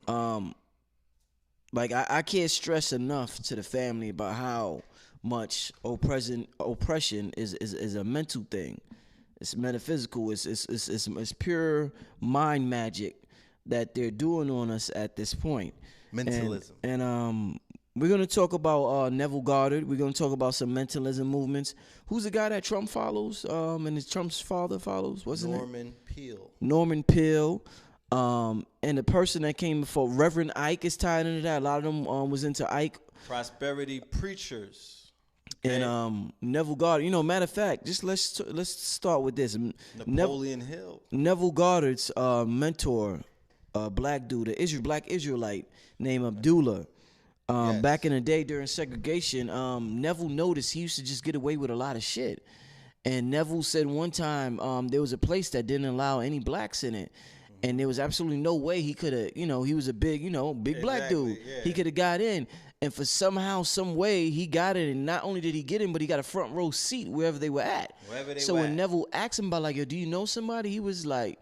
um, like I can't stress enough to the family about how much oppression is a mental thing. It's metaphysical. It's pure mind magic that they're doing on us at this point. Mentalism. And we're gonna talk about Neville Goddard. We're gonna talk about some mentalism movements. Who's the guy that Trump follows? And his Trump's father follows. What's his name? Norman Peale. Norman Peale. And the person that came before Reverend Ike is tied into that. A lot of them was into Ike. Prosperity preachers. And Neville Goddard. You know, matter of fact, just let's start with this. Napoleon Hill. Neville Goddard's mentor, black dude, black Israelite named Abdullah. Yes. Back in the day during segregation, Neville noticed he used to just get away with a lot of shit. And Neville said one time there was a place that didn't allow any blacks in it. And there was absolutely no way he could have, he was a big, big black dude. Yeah. He could have got in. And for somehow, some way, he got in. And not only did he get in, but he got a front row seat wherever they were at. So when Neville asked him about, like, yo, do you know somebody? He was like,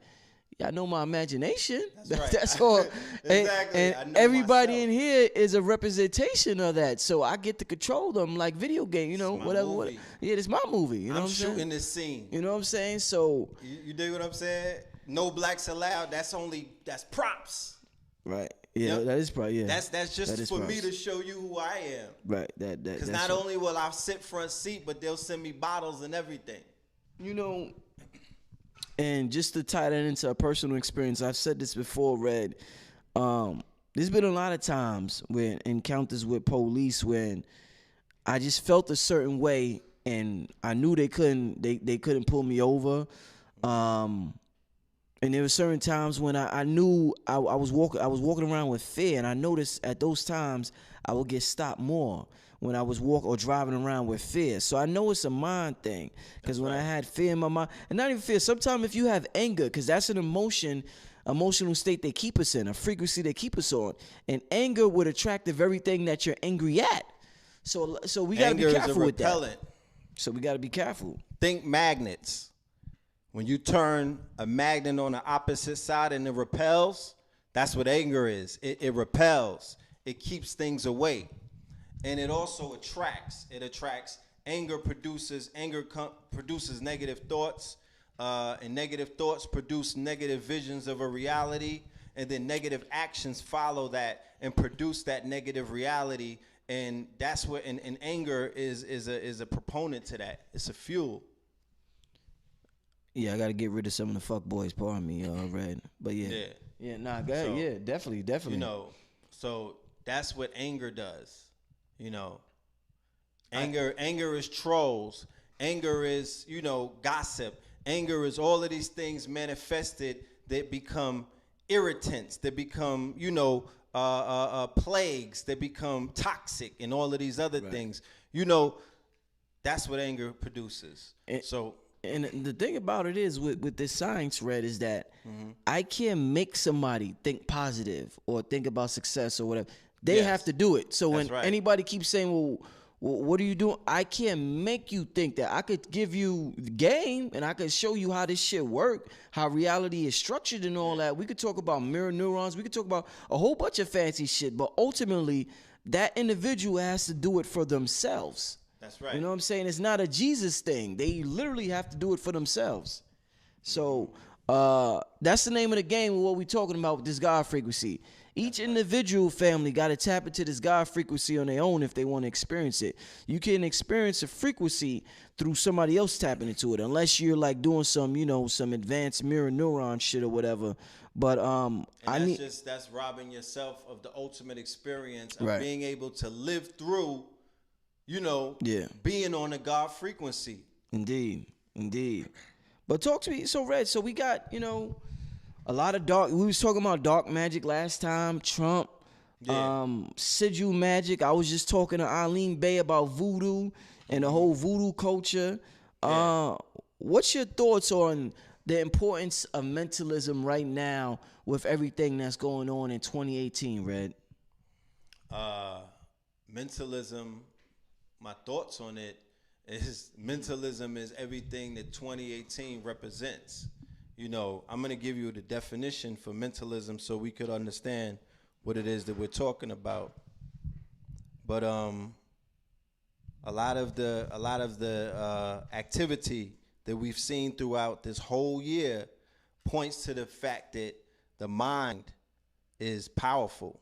yeah, I know my imagination. That's right. That's all. Exactly. And everybody myself. in here is a representation of that. So I get to control them like video game, whatever. Movie. Yeah, it's my movie. You know I'm what I'm saying? shooting this scene. You know what I'm saying? So You dig what I'm saying? No blacks allowed. That's props. right. Yeah, Yep. that is probably That's just is for me props. to show you who I am. Right. That Because that's not only will I sit front seat, but they'll send me bottles and everything. And just to tie that into a personal experience, I've said this before, Red. There's been a lot of times when encounters with police when I just felt a certain way and I knew they couldn't pull me over. And there were certain times when I knew I was walking around with fear, and I noticed at those times I would get stopped more when I was walking or driving around with fear. So I know it's a mind thing, because when I had fear in my mind, and not even fear, sometimes if you have anger, because that's an emotional state they keep us in, a frequency they keep us on, and anger would attract the very thing that you're angry at. So we gotta be careful with that. So we gotta be careful. Think magnets. When you turn a magnet on the opposite side and it repels, that's what anger is. It repels. It keeps things away. And it also attracts. It attracts. Anger produces negative thoughts. And negative thoughts produce negative visions of a reality. And then negative actions follow that and produce that negative reality. And that's what and anger is a proponent to that. It's a fuel. Yeah, I gotta get rid of some of the fuck boys, pardon me, Red. But yeah, nah, go ahead. So, Yeah, definitely. So that's what anger does. Anger is trolls. Anger is gossip. Anger is all of these things manifested that become irritants, that become plagues, that become toxic, and all of these other things. That's what anger produces. And the thing about it is with this science, Red, is that I can't make somebody think positive or think about success or whatever. They have to do it. So when anybody keeps saying, well, what are you doing? I can't make you think that. I could give you the game and I could show you how this shit work, how reality is structured and all that. We could talk about mirror neurons. We could talk about a whole bunch of fancy shit. But ultimately, that individual has to do it for themselves. That's right. You know what I'm saying? It's not a Jesus thing. They literally have to do it for themselves. So that's the name of the game of what we're talking about with this God frequency. Each individual family got to tap into this God frequency on their own if they want to experience it. You can experience a frequency through somebody else tapping into it, unless you're like doing some advanced mirror neuron shit or whatever. But that's robbing yourself of the ultimate experience of being able to live through being on a God frequency. Indeed. But talk to me. So, Red, we got, a lot of dark. We was talking about dark magic last time. Trump, sigil magic. I was just talking to Eileen Bay about voodoo and the whole voodoo culture. What's your thoughts on the importance of mentalism right now with everything that's going on in 2018, Red? Mentalism, my thoughts on it is mentalism is everything that 2018 represents. I'm going to give you the definition for mentalism so we could understand what it is that we're talking about. But a lot of the activity that we've seen throughout this whole year points to the fact that the mind is powerful,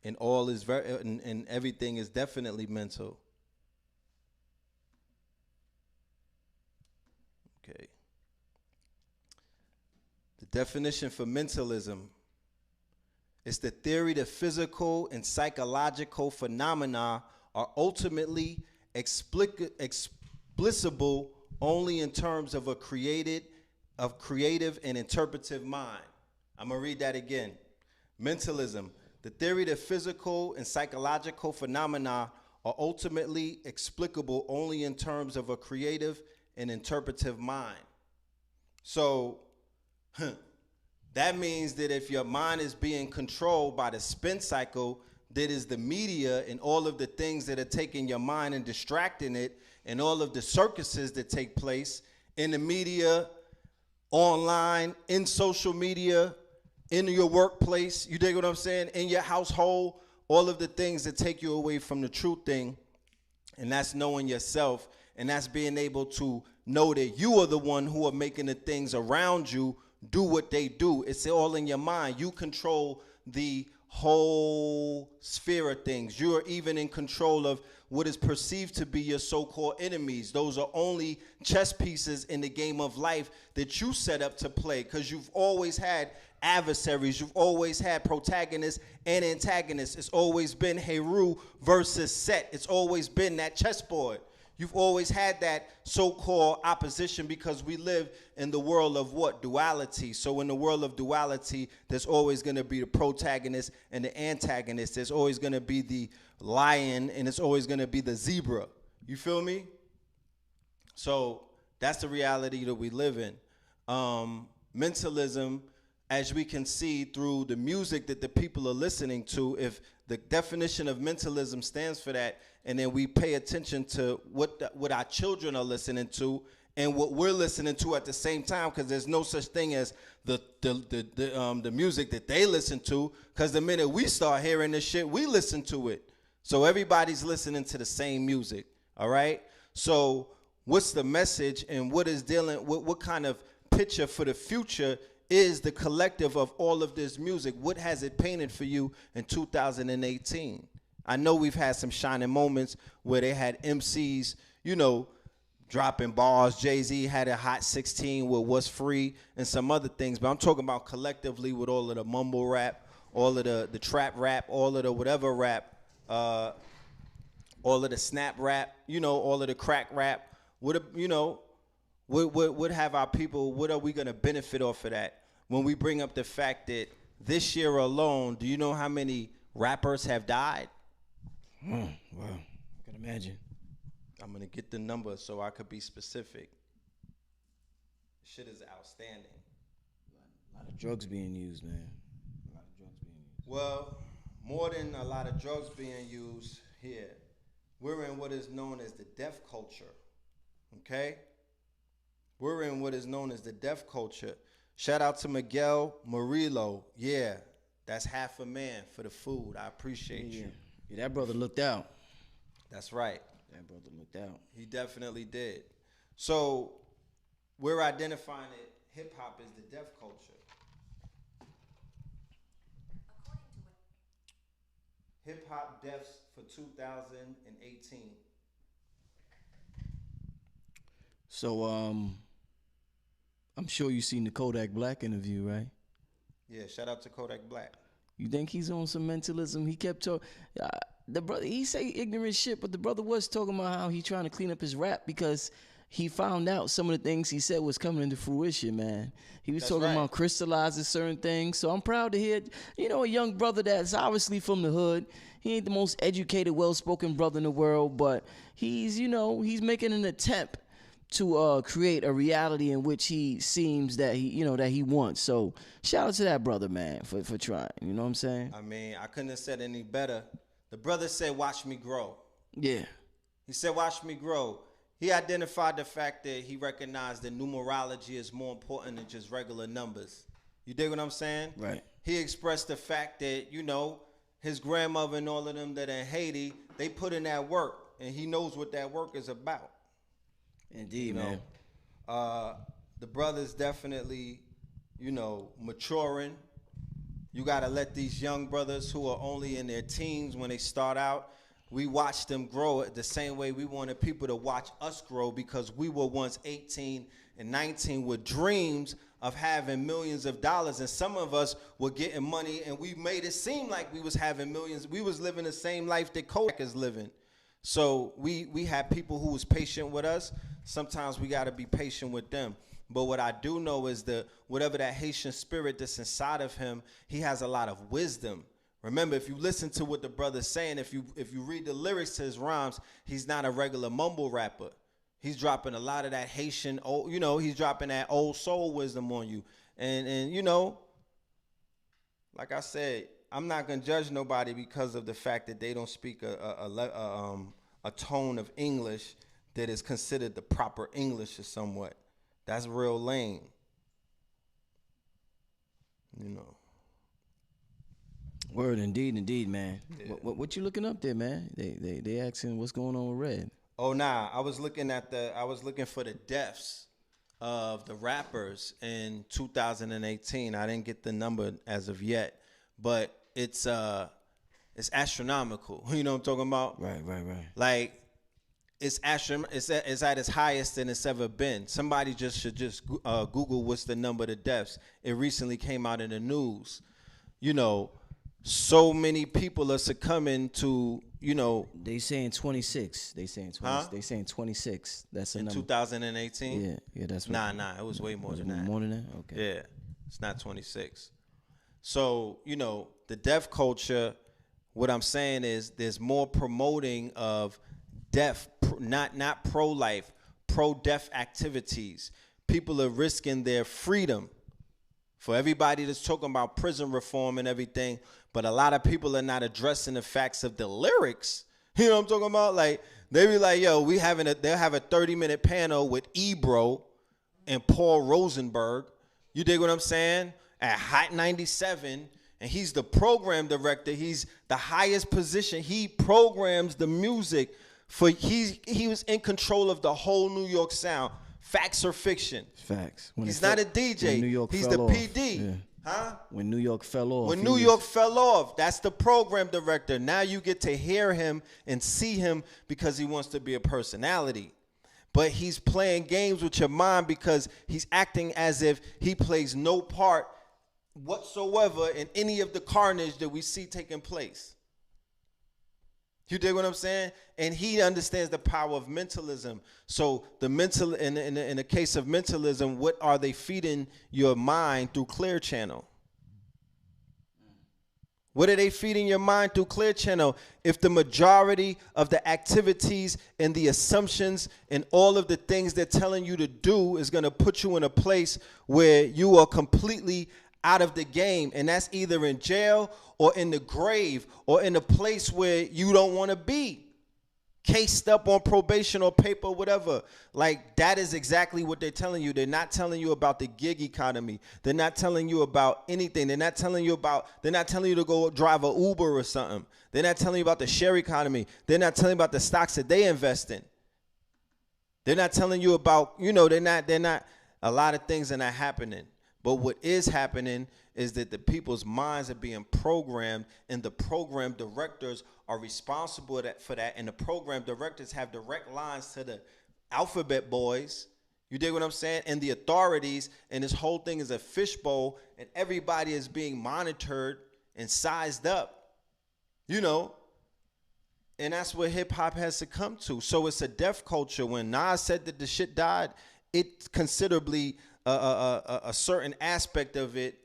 and all is and everything is definitely mental. Okay. The definition for mentalism is the theory that physical and psychological phenomena are ultimately explicable only in terms of creative and interpretive mind. I'm going to read that again. Mentalism, the theory that physical and psychological phenomena are ultimately explicable only in terms of a creative and interpretive mind. So, that means that if your mind is being controlled by the spin cycle that is the media and all of the things that are taking your mind and distracting it, and all of the circuses that take place in the media, online, in social media, in your workplace, you dig what I'm saying, in your household, all of the things that take you away from the true thing, and that's knowing yourself, and that's being able to know that you are the one who are making the things around you do what they do. It's all in your mind. You control the whole sphere of things. You are even in control of what is perceived to be your so-called enemies. Those are only chess pieces in the game of life that you set up to play, because you've always had adversaries. You've always had protagonists and antagonists. It's always been Heru versus Set. It's always been that chessboard. You've always had that so-called opposition, because we live in the world of what? Duality. So in the world of duality, there's always going to be the protagonist and the antagonist. There's always going to be the lion, and it's always going to be the zebra. You feel me? So that's the reality that we live in. Mentalism, as we can see through the music that the people are listening to, if the definition of mentalism stands for that, and then we pay attention to what our children are listening to and what we're listening to at the same time, because there's no such thing as the music that they listen to, because the minute we start hearing this shit, we listen to it. So everybody's listening to the same music, all right? So what's the message, and what kind of picture for the future is the collective of all of this music? What has it painted for you in 2018? I know we've had some shining moments where they had MCs, dropping bars. Jay-Z had a Hot 16 with What's Free and some other things. But I'm talking about collectively with all of the mumble rap, all of the trap rap, all of the whatever rap, all of the snap rap, all of the crack rap. What have our people, what are we going to benefit off of that? When we bring up the fact that this year alone, do you know how many rappers have died? Wow, I can imagine. I'm going to get the number so I could be specific. Shit is outstanding. A lot of drugs being used, man. A lot of drugs being used. Well, more than a lot of drugs being used here, we're in what is known as the deaf culture, okay? We're in what is known as the deaf culture. Shout out to Miguel Murillo. Yeah, that's half a man for the food. I appreciate you. Yeah, that brother looked out. That's right. That brother looked out. He definitely did. So we're identifying it, hip-hop is the deaf culture. Hip-hop deaths for 2018. So, I'm sure you seen the Kodak Black interview, right? Yeah, shout out to Kodak Black. You think he's on some mentalism? He kept talking. The brother, he say ignorant shit, but the brother was talking about how he trying to clean up his rap because he found out some of the things he said was coming into fruition, man. He was talking about crystallizing certain things. So I'm proud to hear, a young brother that's obviously from the hood. He ain't the most educated, well-spoken brother in the world, but he's, he's making an attempt to create a reality in which he seems that he wants. So shout out to that brother, man, for trying. You know what I'm saying? I mean, I couldn't have said any better. The brother said, "Watch me grow." Yeah. He said, "Watch me grow." He identified the fact that he recognized that numerology is more important than just regular numbers. You dig what I'm saying? Right. he expressed the fact that, you know, his grandmother and all of them that are in Haiti, they put in that work, and he knows what that work is about. Indeed, man. The brother's definitely, you know, maturing. You got to let these young brothers who are only in their teens when they start out, we watch them grow the same way we wanted people to watch us grow, because we were once 18 and 19 with dreams of having millions of dollars, and some of us were getting money and we made it seem like we was having millions. We was living the same life that Kodak is living. So we had people who was patient with us. Sometimes we got to be patient with them. But what I do know is that whatever that Haitian spirit that's inside of him, he has a lot of wisdom. Remember, if you listen to what the brother's saying, if you read the lyrics to his rhymes, he's not a regular mumble rapper. He's dropping a lot of that Haitian, you know, he's dropping that old soul wisdom on you. And you know, like I said, I'm not going to judge nobody because of the fact that they don't speak a tone of English that is considered the proper English or somewhat. That's real lame. You know. Word, indeed, man. Yeah. What you looking up there, man? They asking what's going on with Red. Oh, nah. I was looking for the deaths of the rappers in 2018. I didn't get the number as of yet, but it's astronomical. You know what I'm talking about? Right. Like, it's at its highest than it's ever been. Somebody should Google what's the number of the deaths. It recently came out in the news. You know, so many people are succumbing to, you know. They saying 26. They saying 20. Huh? They saying 26. That's a in number. 2018. Yeah. That's what. Nah. It was way more than that. More than that. Okay. Yeah, it's not 26. So, you know, the death culture. What I'm saying is, there's more promoting of death, not pro-life, pro-death activities. People are risking their freedom. For everybody that's talking about prison reform and everything, but a lot of people are not addressing the facts of the lyrics. You know what I'm talking about? Like, they be like, yo, they'll have a 30-minute panel with Ebro and Paul Rosenberg. You dig what I'm saying? At Hot 97, and he's the program director. He's the highest position. He programs the music for, he was in control of the whole New York sound. Facts or fiction? Facts. He's not a DJ. He's the PD. Yeah. Huh? When New York fell off. When New York fell off, that's the program director. Now you get to hear him and see him because he wants to be a personality. But he's playing games with your mind because he's acting as if he plays no part whatsoever in any of the carnage that we see taking place. You dig what I'm saying? And he understands the power of mentalism. So the mental, in the case of mentalism, what are they feeding your mind through Clear Channel? What are they feeding your mind through Clear Channel? If the majority of the activities and the assumptions and all of the things they're telling you to do is going to put you in a place where you are completely out of the game, and that's either in jail or in the grave or in a place where you don't want to be, cased up on probation or paper, whatever. Like, that is exactly what they're telling you. They're not telling you about the gig economy. They're not telling you about anything. They're not telling you to go drive a Uber or something. They're not telling you about the share economy. They're not telling you about the stocks that they invest in. They're not telling you about, you know, they're not, a lot of things are not happening. But what is happening is that the people's minds are being programmed, and the program directors are responsible for that. And the program directors have direct lines to the alphabet boys. You dig what I'm saying? And the authorities. And this whole thing is a fishbowl, and everybody is being monitored and sized up. You know? And that's what hip hop has succumbed to. So it's a death culture. When Nas said that the shit died, it considerably a certain aspect of it,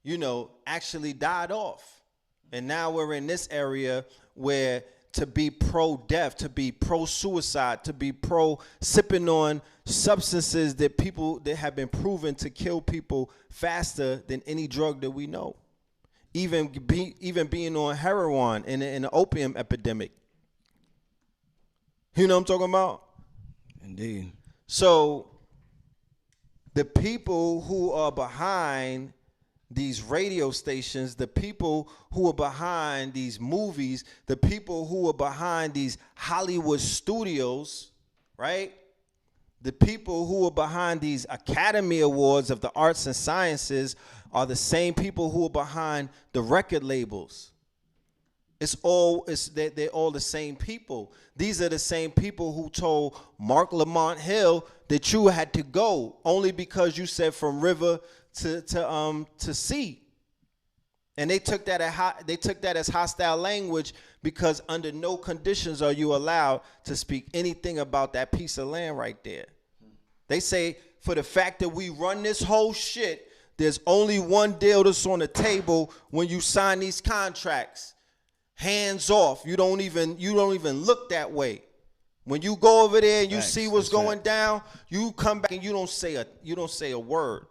you know, actually died off. And now we're in this area where to be pro-death, to be pro-suicide, to be pro-sipping on substances that have been proven to kill people faster than any drug that we know. Even being on heroin in the opium epidemic. You know what I'm talking about? Indeed. So the people who are behind these radio stations, the people who are behind these movies, the people who are behind these Hollywood studios, right? The people who are behind these Academy Awards of the arts and sciences are the same people who are behind the record labels. They're all the same people. These are the same people who told Mark Lamont Hill that you had to go only because you said from river to sea. And they took that as hostile language, because under no conditions are you allowed to speak anything about that piece of land right there. They say, for the fact that we run this whole shit, there's only one deal that's on the table when you sign these contracts. Hands off. You don't even look that way. When you go over there and you see what's going down, you come back and you don't say a word.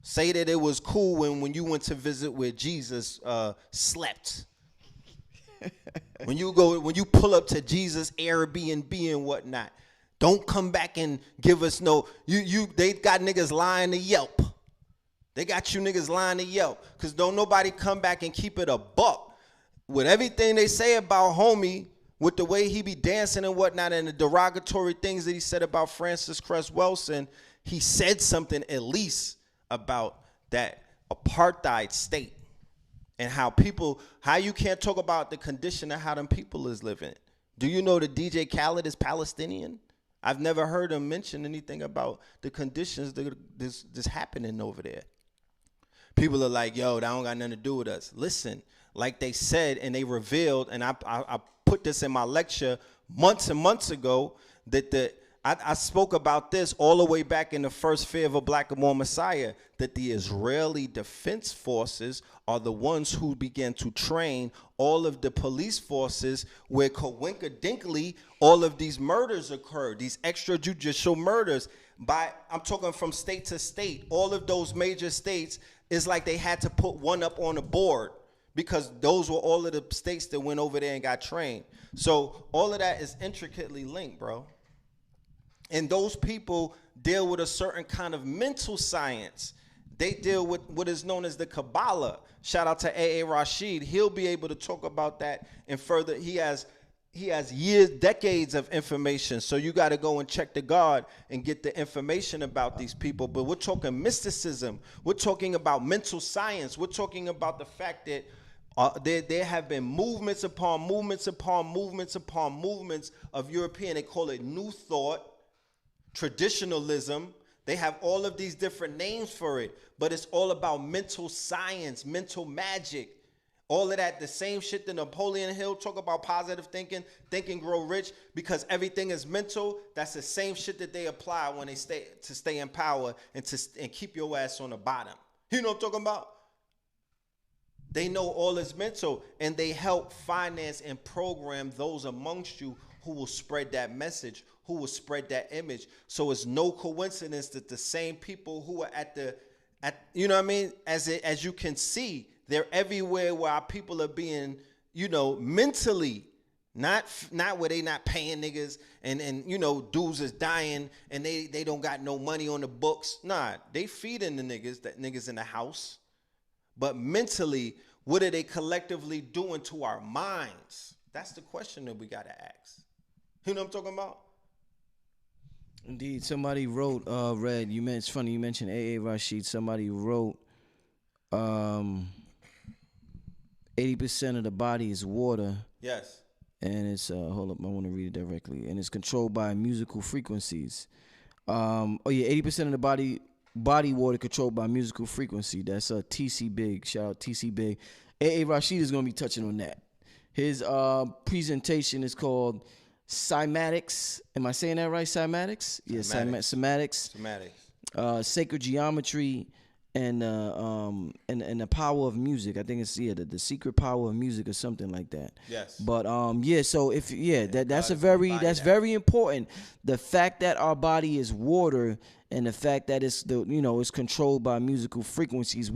Say that it was cool when you went to visit where Jesus slept. When you pull up to Jesus Airbnb and whatnot, don't come back and give us no. They got niggas lying to Yelp. They got you niggas lying to Yelp, because don't nobody come back and keep it a buck. With everything they say about homie, with the way he be dancing and whatnot, and the derogatory things that he said about Francis Cress Welsing, he said something at least about that apartheid state and how you can't talk about the condition of how them people is living. Do you know that DJ Khaled is Palestinian? I've never heard him mention anything about the conditions that's happening over there. People are like, yo, that don't got nothing to do with us. Listen, like they said, and they revealed, and I put this in my lecture months and months ago, that I spoke about this all the way back in the first Fear of a Black and More Messiah, that the Israeli Defense Forces are the ones who began to train all of the police forces where coincidentally all of these murders occurred, these extrajudicial murders. I'm talking from state to state. All of those major states, is like they had to put one up on the board, because those were all of the states that went over there and got trained. So all of that is intricately linked, bro. And those people deal with a certain kind of mental science. They deal with what is known as the Kabbalah. Shout out to A.A. Rashid. He'll be able to talk about that and further. He has years, decades of information. So you got to go and check the God and get the information about these people. But we're talking mysticism. We're talking about mental science. We're talking about the fact that there have been movements upon movements upon movements upon movements of European. They call it New Thought, traditionalism. They have all of these different names for it, but it's all about mental science, mental magic. All of that, the same shit that Napoleon Hill talk about, positive thinking, think and grow rich, because everything is mental. That's the same shit that they apply when they stay in power and keep your ass on the bottom. You know what I'm talking about? They know all is mental, and they help finance and program those amongst you who will spread that message, who will spread that image. So it's no coincidence that the same people who are at you know what I mean, as you can see, they're everywhere where our people are being, mentally, not where they not paying niggas and dudes is dying and they don't got no money on the books. Nah, they feeding the niggas in the house. But mentally, what are they collectively doing to our minds? That's the question that we got to ask. You know what I'm talking about? Indeed. Somebody wrote, Red, it's funny you mentioned A.A. Rashid. Somebody wrote, 80% of the body is water. Yes. And it's, hold up, I want to read it directly. And it's controlled by musical frequencies. 80% of the body water controlled by musical frequency. That's T.C. Big. Shout out T.C. Big. A.A. Rashid is going to be touching on that. His presentation is called Cymatics. Am I saying that right? Cymatics? Yes, Cymatics. Sacred geometry and the power of music. I think it's the secret power of music or something like that. Yes. But so that's very important. The fact that our body is water and the fact that it's controlled by musical frequencies.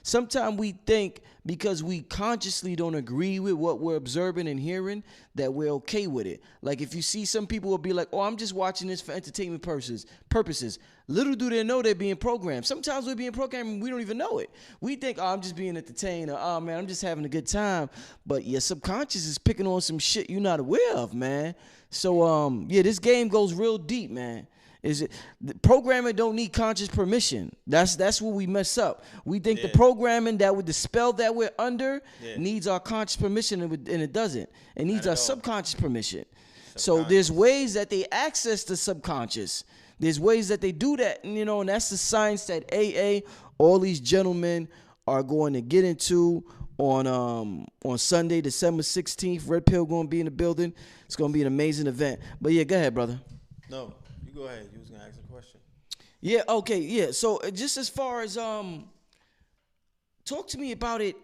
Sometimes we think because we consciously don't agree with what we're observing and hearing that we're okay with it. Like if you see some people will be like, oh, I'm just watching this for entertainment purposes. Little do they know they're being programmed. Sometimes we're being programmed and we don't even know it. We think, oh, I'm just being entertained, or oh man, I'm just having a good time. But your subconscious is picking on some shit you're not aware of, man. So this game goes real deep, man. The programming don't need conscious permission. That's what we mess up. We think the programming that with the spell that we're under needs our conscious permission, and it doesn't. It needs our subconscious permission. So there's ways that they access the subconscious. There's ways that they do that, and that's the science that AA, all these gentlemen are going to get into on Sunday, December 16th. Red Pill going to be in the building. It's going to be an amazing event. But yeah, go ahead, brother. No, you go ahead. You was going to ask a question. Yeah, okay, yeah. So just as far as talk to me about it,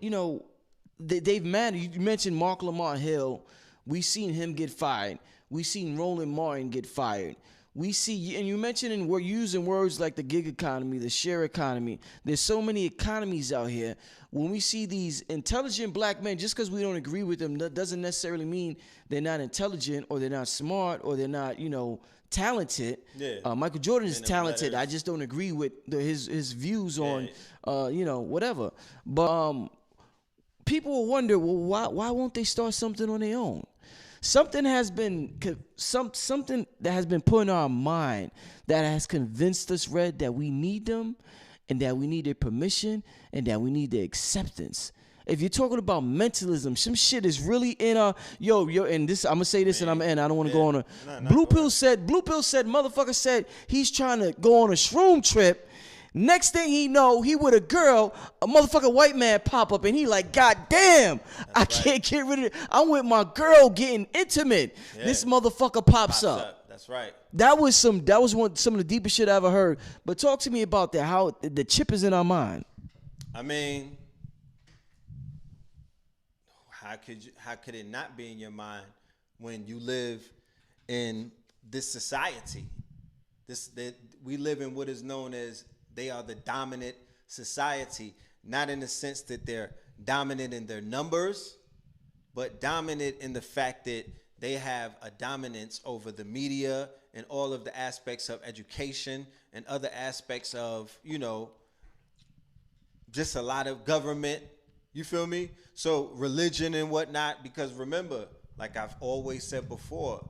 they've managed. You mentioned Mark Lamont Hill. We seen him get fired. We seen Roland Martin get fired. We see, and you mentioned, and we're using words like the gig economy, the share economy. There's so many economies out here. When we see these intelligent black men, just because we don't agree with them, that doesn't necessarily mean they're not intelligent or they're not smart or they're not, talented. Yeah. Michael Jordan is talented. I just don't agree with his views on, whatever. But people will wonder, well, why won't they start something on their own? Something that has been put in our mind that has convinced us, Red, that we need them and that we need their permission and that we need their acceptance. If you're talking about mentalism, some shit is really in our and this I'm gonna say this, man, and I'm in. I don't want to go on a Blue Pill said motherfucker said he's trying to go on a shroom trip. Next thing he know, he with a girl, a motherfucking white man pop up, and he like, God damn, I can't get rid of it. I'm with my girl getting intimate. Yeah. This motherfucker pops up. That's right. That was some of the deepest shit I ever heard. But talk to me about that, how the chip is in our mind. I mean, how could it not be in your mind when you live in this society? That we live in what is known as, they are the dominant society, not in the sense that they're dominant in their numbers, but dominant in the fact that they have a dominance over the media and all of the aspects of education and other aspects of, just a lot of government. You feel me? So religion and whatnot, because remember, like I've always said before,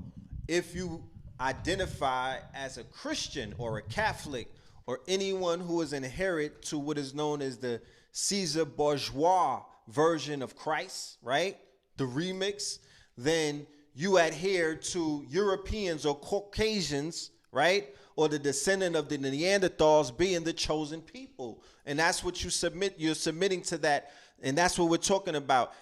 if you identify as a Christian or a Catholic or anyone who is inherent to what is known as the Caesar Bourgeois version of Christ, right? The remix, then you adhere to Europeans or Caucasians, right? Or the descendant of the Neanderthals being the chosen people. And that's what you're submitting to that. And that's what we're talking about.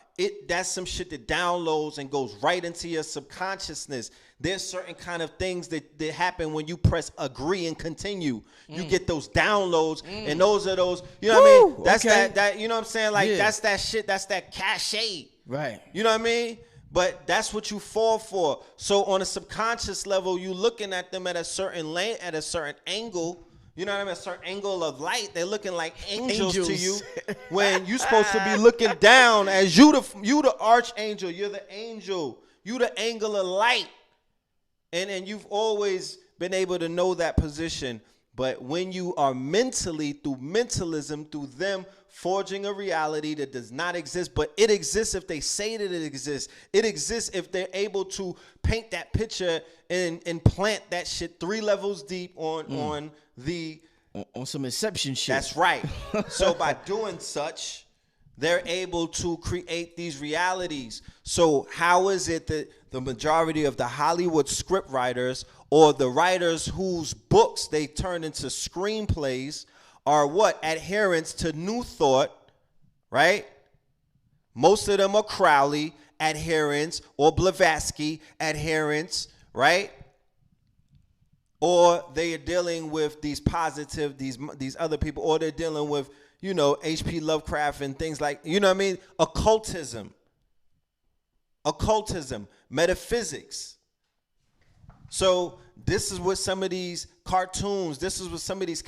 That's some shit that downloads and goes right into your subconsciousness. There's certain kind of things that happen when you press agree and continue. You get those downloads, and those are those, you know what I mean? That's that, you know what I'm saying? Like, that's that shit, that's that cachet. Right. You know what I mean? But that's what you fall for. So on a subconscious level, you looking at them at a certain angle. You know what I mean? A certain angle of light. They're looking like angels to you when you're supposed to be looking down as you the archangel. You're the angel. You the angle of light. And you've always been able to know that position. But when you are mentally, through mentalism, through them forging a reality that does not exist, but it exists if they say that it exists. It exists if they're able to paint that picture and plant that shit 3 levels deep on some inception shit. That's right. So by doing such, they're able to create these realities. So how is it that the majority of the Hollywood script writers or the writers whose books they turn into screenplays are what? Adherents to New Thought, right? Most of them are Crowley adherents or Blavatsky adherents, right? Or they are dealing with these positive, these other people, or they're dealing with, H.P. Lovecraft and things like, you know what I mean? Occultism, metaphysics. So this is what some of these cartoons. This is what some of these